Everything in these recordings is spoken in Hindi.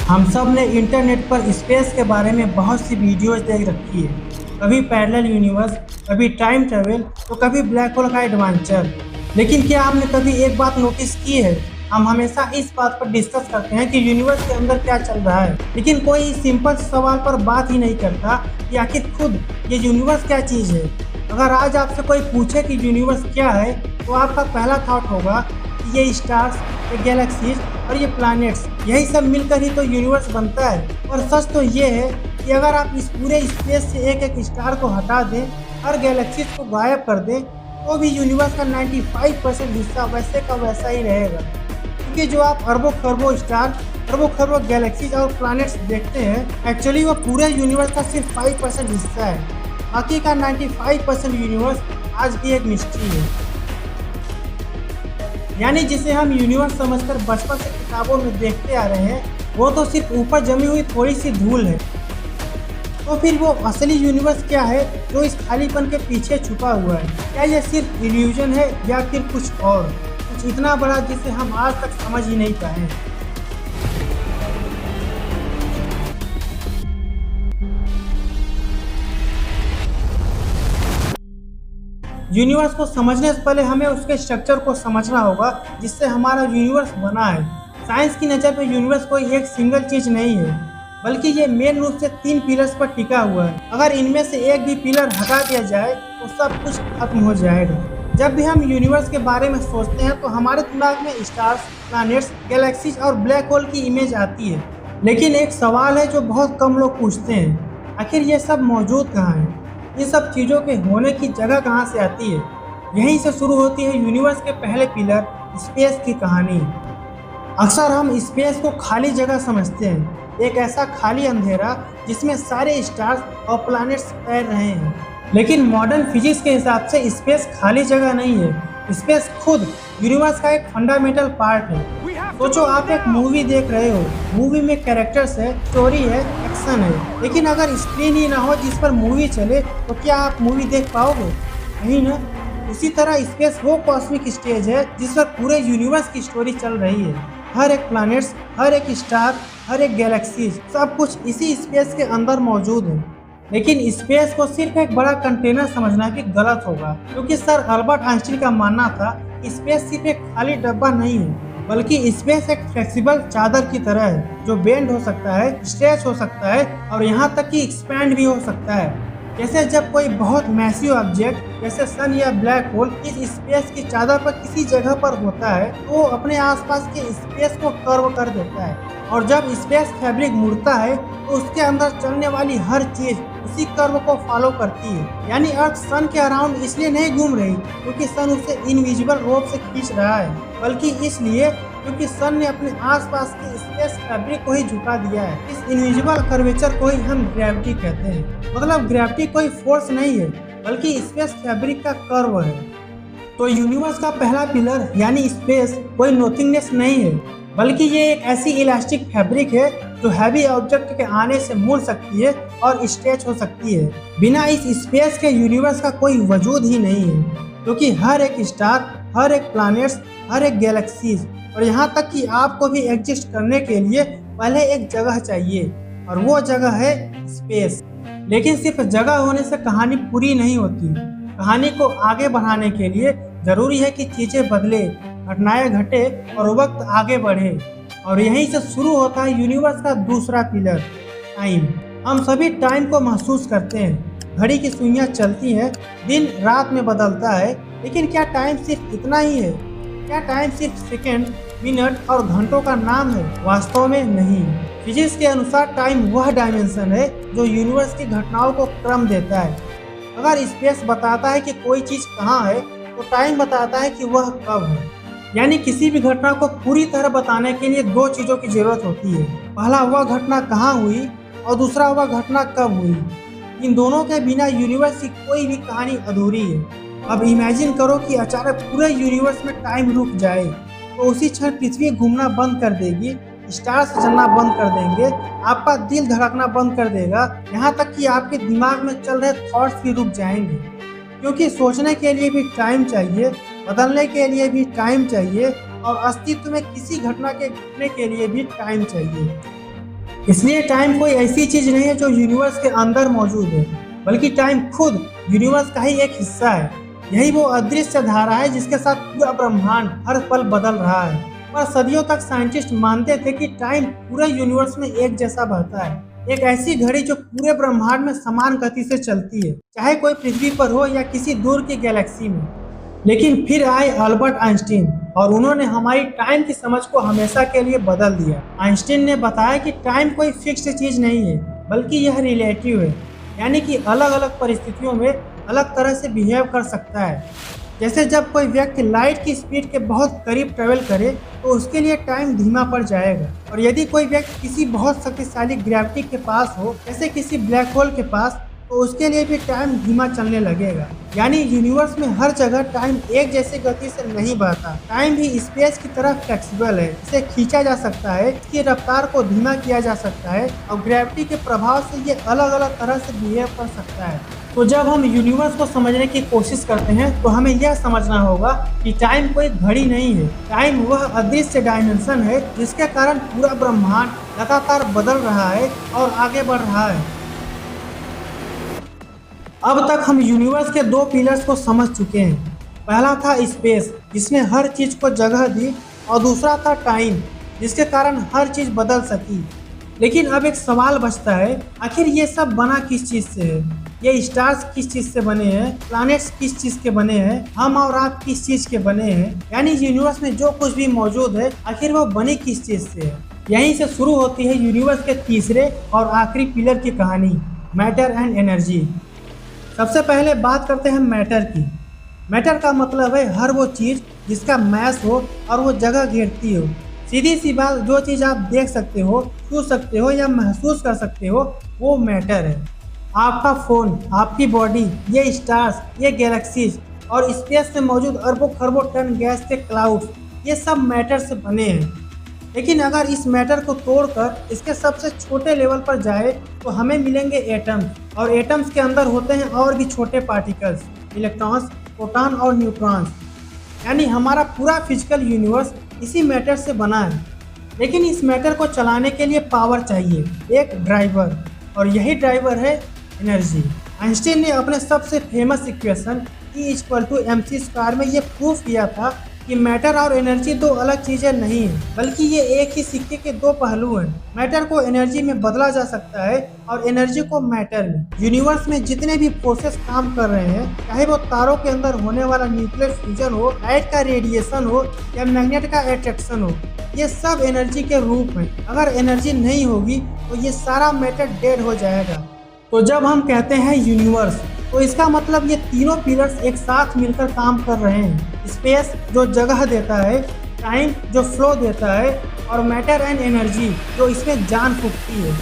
हम सब ने इंटरनेट पर स्पेस के बारे में बहुत सी वीडियोस देख रखी है। कभी पैरेलल यूनिवर्स, कभी टाइम ट्रेवल, तो कभी ब्लैक होल का एडवेंचर। लेकिन क्या आपने कभी एक बात नोटिस की है? हम हमेशा इस बात पर डिस्कस करते हैं कि यूनिवर्स के अंदर क्या चल रहा है, लेकिन कोई इस सिंपल सवाल पर बात ही नहीं करता कि आखिर खुद ये यूनिवर्स क्या चीज़ है। अगर आज आपसे कोई पूछे कि यूनिवर्स क्या है, तो आपका पहला थॉट होगा कि ये स्टार्स, ये गैलेक्सीज और ये प्लैनेट्स, यही सब मिलकर ही तो यूनिवर्स बनता है। और सच तो ये है कि अगर आप इस पूरे स्पेस से एक एक स्टार को हटा दें, हर गैलेक्सीज को गायब कर दें, तो भी यूनिवर्स का 95% हिस्सा वैसे का वैसा ही रहेगा। क्योंकि जो आप अरबों खरबों स्टार, अरबों खरबों गैलेक्सीज और प्लैनेट्स देखते हैं, एक्चुअली वो पूरे यूनिवर्स का सिर्फ 5% हिस्सा है। बाकी का 95% यूनिवर्स आज भी एक मिस्ट्री है। यानी जिसे हम यूनिवर्स समझकर बचपन से किताबों में देखते आ रहे हैं, वो तो सिर्फ ऊपर जमी हुई थोड़ी सी धूल है। तो फिर वो असली यूनिवर्स क्या है जो इस खालीपन के पीछे छुपा हुआ है? क्या ये सिर्फ इल्यूजन है या फिर कुछ और, कुछ इतना बड़ा जिसे हम आज तक समझ ही नहीं पाए? यूनिवर्स को समझने से पहले हमें उसके स्ट्रक्चर को समझना होगा जिससे हमारा यूनिवर्स बना है। साइंस की नज़र में यूनिवर्स कोई एक सिंगल चीज़ नहीं है, बल्कि ये मेन रूप से 3 पिलर्स पर टिका हुआ है। अगर इनमें से एक भी पिलर हटा दिया जाए तो सब कुछ खत्म हो जाएगा। जब भी हम यूनिवर्स के बारे में सोचते हैं तो हमारे दिमाग में स्टार्स, प्लैनेट्स, गैलेक्सीज और ब्लैक होल की इमेज आती है। लेकिन एक सवाल है जो बहुत कम लोग पूछते हैं, आखिर ये सब मौजूद कहाँ है? इन सब चीज़ों के होने की जगह कहाँ से आती है? यहीं से शुरू होती है यूनिवर्स के पहले पिलर, स्पेस की कहानी। अक्सर हम स्पेस को खाली जगह समझते हैं, एक ऐसा खाली अंधेरा जिसमें सारे स्टार्स और प्लैनेट्स तैर रहे हैं। लेकिन मॉडर्न फिजिक्स के हिसाब से स्पेस खाली जगह नहीं है, स्पेस खुद यूनिवर्स का एक फंडामेंटल पार्ट है। सोचो, आप एक मूवी देख रहे हो, मूवी में कैरेक्टर्स है, स्टोरी है, एक्शन है, लेकिन अगर स्क्रीन ही ना हो जिस पर मूवी चले तो क्या आप मूवी देख पाओगे? नहीं ना। उसी तरह स्पेस वो कॉस्मिक स्टेज है जिस पर पूरे यूनिवर्स की स्टोरी चल रही है। हर एक प्लैनेट्स, हर एक स्टार, हर एक गैलेक्सीज, सब कुछ इसी स्पेस के अंदर मौजूद है। लेकिन स्पेस को सिर्फ एक बड़ा कंटेनर समझना भी गलत होगा, क्योंकि सर अल्बर्ट आइंस्टीन का मानना था कि स्पेस सिर्फ एक खाली डब्बा नहीं है, बल्कि स्पेस एक फ्लेक्सिबल चादर की तरह है जो बेंड हो सकता है, स्ट्रेच हो सकता है और यहाँ तक कि एक्सपैंड भी हो सकता है। जैसे जब कोई बहुत मैसिव ऑब्जेक्ट जैसे सन या ब्लैक होल इस स्पेस की चादर पर किसी जगह पर होता है तो वो अपने आसपास के स्पेस को कर्व कर देता है, और जब स्पेस फैब्रिक मुड़ता है तो उसके अंदर चलने वाली हर चीज उसी कर्व को फॉलो करती है। यानी अर्थ सन के अराउंड इसलिए नहीं घूम रही क्योंकि सन उसे इनविजिबल रोप से खींच रहा है, बल्कि इसलिए क्योंकि सन ने अपने आसपास के स्पेस फैब्रिक को ही झुका दिया है। इस इनविजिबल कर्वेचर को ही हम ग्रेविटी कहते हैं। मतलब ग्रेविटी कोई फोर्स नहीं है, बल्कि स्पेस फैब्रिक का कर्व है। तो यूनिवर्स का पहला पिलर यानी स्पेस कोई नोथिंगनेस नहीं है, बल्कि ये एक ऐसी इलास्टिक फैब्रिक है जो हैवी ऑब्जेक्ट के आने से मुड़ सकती है और स्ट्रेच हो सकती है। बिना इस स्पेस के यूनिवर्स का कोई वजूद ही नहीं है, क्योंकि हर एक स्टार, हर एक प्लैनेट्स, हर एक गैलेक्सीज और यहाँ तक कि आपको भी एग्जिस्ट करने के लिए पहले एक जगह चाहिए, और वो जगह है स्पेस। लेकिन सिर्फ जगह होने से कहानी पूरी नहीं होती। कहानी को आगे बढ़ाने के लिए जरूरी है कि चीजें बदले, घटनाएं घटे और वक्त आगे बढ़े। और यहीं से शुरू होता है यूनिवर्स का दूसरा पिलर, टाइम। हम सभी टाइम को महसूस करते हैं, घड़ी की सुइयां चलती हैं, दिन रात में बदलता है, लेकिन क्या टाइम सिर्फ इतना ही है? क्या टाइम सिर्फ सेकंड, मिनट और घंटों का नाम है? वास्तव में नहीं। फिजिक्स के अनुसार टाइम वह डायमेंशन है जो यूनिवर्स की घटनाओं को क्रम देता है। अगर स्पेस बताता है कि कोई चीज़ कहाँ है, तो टाइम बताता है कि वह कब है। यानी किसी भी घटना को पूरी तरह बताने के लिए 2 चीज़ों की जरूरत होती है। पहला, वह घटना कहाँ हुई, और दूसरा, वह घटना कब हुई। इन दोनों के बिना यूनिवर्स की कोई भी कहानी अधूरी है। अब इमेजिन करो कि अचानक पूरे यूनिवर्स में टाइम रुक जाए, तो उसी क्षण पृथ्वी घूमना बंद कर देगी, स्टार्स चलना बंद कर देंगे, आपका दिल धड़कना बंद कर देगा, यहाँ तक कि आपके दिमाग में चल रहे थॉट्स भी रुक जाएंगे। क्योंकि सोचने के लिए भी टाइम चाहिए, बदलने के लिए भी टाइम चाहिए, और अस्तित्व में किसी घटना के घटने के लिए भी टाइम चाहिए। इसलिए टाइम कोई ऐसी चीज नहीं है जो यूनिवर्स के अंदर मौजूद है, बल्कि टाइम खुद यूनिवर्स का ही एक हिस्सा है। यही वो अदृश्य धारा है जिसके साथ पूरा ब्रह्मांड हर पल बदल रहा है। पर सदियों तक साइंटिस्ट मानते थे कि टाइम पूरे यूनिवर्स में एक जैसा बहता है, एक ऐसी घड़ी जो पूरे ब्रह्मांड में समान गति से चलती है, चाहे कोई पृथ्वी पर हो या किसी दूर की गैलेक्सी में। लेकिन फिर आए अल्बर्ट आइंस्टीन और उन्होंने हमारी टाइम की समझ को हमेशा के लिए बदल दिया। आइंस्टीन ने बताया कि टाइम कोई फिक्स्ड चीज नहीं है, बल्कि यह रिलेटिव है, यानी कि अलग अलग परिस्थितियों में अलग तरह से बिहेव कर सकता है। जैसे जब कोई व्यक्ति लाइट की स्पीड के बहुत करीब ट्रेवल करे तो उसके लिए टाइम धीमा पड़ जाएगा, और यदि कोई व्यक्ति किसी बहुत शक्तिशाली ग्रेविटी के पास हो, जैसे किसी ब्लैक होल के पास, तो उसके लिए भी टाइम धीमा चलने लगेगा। यानी यूनिवर्स में हर जगह टाइम एक जैसी गति से नहीं बहता। टाइम भी स्पेस की तरह फ्लेक्सिबल है, इसे खींचा जा सकता है, इसकी रफ्तार को धीमा किया जा सकता है, और ग्रेविटी के प्रभाव से ये अलग अलग तरह से बिहेव कर सकता है। तो जब हम यूनिवर्स को समझने की कोशिश करते हैं तो हमें यह समझना होगा कि टाइम कोई घड़ी नहीं है। टाइम वह अदृश्य डायमेंशन है जिसके कारण पूरा ब्रह्मांड लगातार बदल रहा है और आगे बढ़ रहा है। अब तक हम यूनिवर्स के दो पिलर्स को समझ चुके हैं। पहला था स्पेस, जिसने हर चीज को जगह दी, और दूसरा था टाइम, जिसके कारण हर चीज बदल सकी। लेकिन अब एक सवाल बचता है, आखिर ये सब बना किस चीज से है? ये स्टार्स किस चीज से बने हैं? प्लैनेट्स किस चीज के बने हैं? हम और आप किस चीज के बने हैं? यानी यूनिवर्स में जो कुछ भी मौजूद है, आखिर वो बनी किस चीज से है? यहीं से शुरू होती है यूनिवर्स के तीसरे और आखिरी पिलर की कहानी, मैटर एंड एनर्जी। सबसे पहले बात करते हैं मैटर की। मैटर का मतलब है हर वो चीज़ जिसका मैस हो और वो जगह घेरती हो। सीधी सी बात, जो चीज़ आप देख सकते हो, छू सकते हो या महसूस कर सकते हो, वो मैटर है। आपका फ़ोन, आपकी बॉडी, ये स्टार्स, ये गैलेक्सीज और स्पेस में मौजूद अरबों खरबों टन गैस के क्लाउड्स, ये सब मैटर से बने हैं। लेकिन अगर इस मैटर को तोड़कर इसके सबसे छोटे लेवल पर जाए तो हमें मिलेंगे एटम्स, और एटम्स के अंदर होते हैं और भी छोटे पार्टिकल्स, इलेक्ट्रॉन्स, प्रोटॉन और न्यूट्रॉन्स। यानी हमारा पूरा फिजिकल यूनिवर्स इसी मैटर से बना है। लेकिन इस मैटर को चलाने के लिए पावर चाहिए, एक ड्राइवर, और यही ड्राइवर है एनर्जी। आइंस्टीन ने अपने सबसे फेमस इक्वेशन E=mc² में ये प्रूव किया था कि मैटर और एनर्जी दो अलग चीजें नहीं हैं, बल्कि ये एक ही सिक्के के दो पहलू हैं। मैटर को एनर्जी में बदला जा सकता है और एनर्जी को मैटर में। यूनिवर्स में जितने भी फोर्सेस काम कर रहे हैं, चाहे वो तारों के अंदर होने वाला न्यूक्लियर फ्यूजन हो, लाइट का रेडिएशन हो या मैग्नेट का अट्रैक्शन हो, ये सब एनर्जी के रूप में। अगर एनर्जी नहीं होगी तो ये सारा मैटर डेड हो जाएगा। तो जब हम कहते हैं यूनिवर्स, तो इसका मतलब ये तीनों पिलर्स एक साथ मिलकर काम कर रहे हैं। स्पेस जो जगह देता है, टाइम जो फ्लो देता है, और मैटर एंड एनर्जी जो इसमें जान फूंकती है।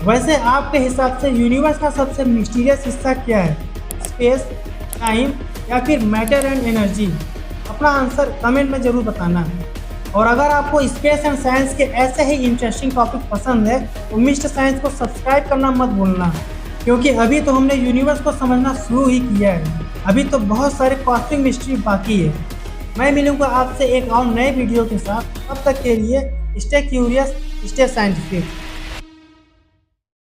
वैसे आपके हिसाब से यूनिवर्स का सबसे मिस्टीरियस हिस्सा क्या है? स्पेस, टाइम या फिर मैटर एंड एनर्जी? अपना आंसर कमेंट में ज़रूर बताना। और अगर आपको स्पेस एंड साइंस के ऐसे ही इंटरेस्टिंग टॉपिक पसंद है तो मिस्टर साइंस को सब्सक्राइब करना मत भूलना, क्योंकि अभी तो हमने यूनिवर्स को समझना शुरू ही किया है। अभी तो बहुत सारे कॉस्मिक मिस्ट्री बाकी है। मैं मिलूंगा आपसे एक और नए वीडियो के साथ। तब तक के लिए स्टे क्यूरियस, स्टे साइंटिफिक।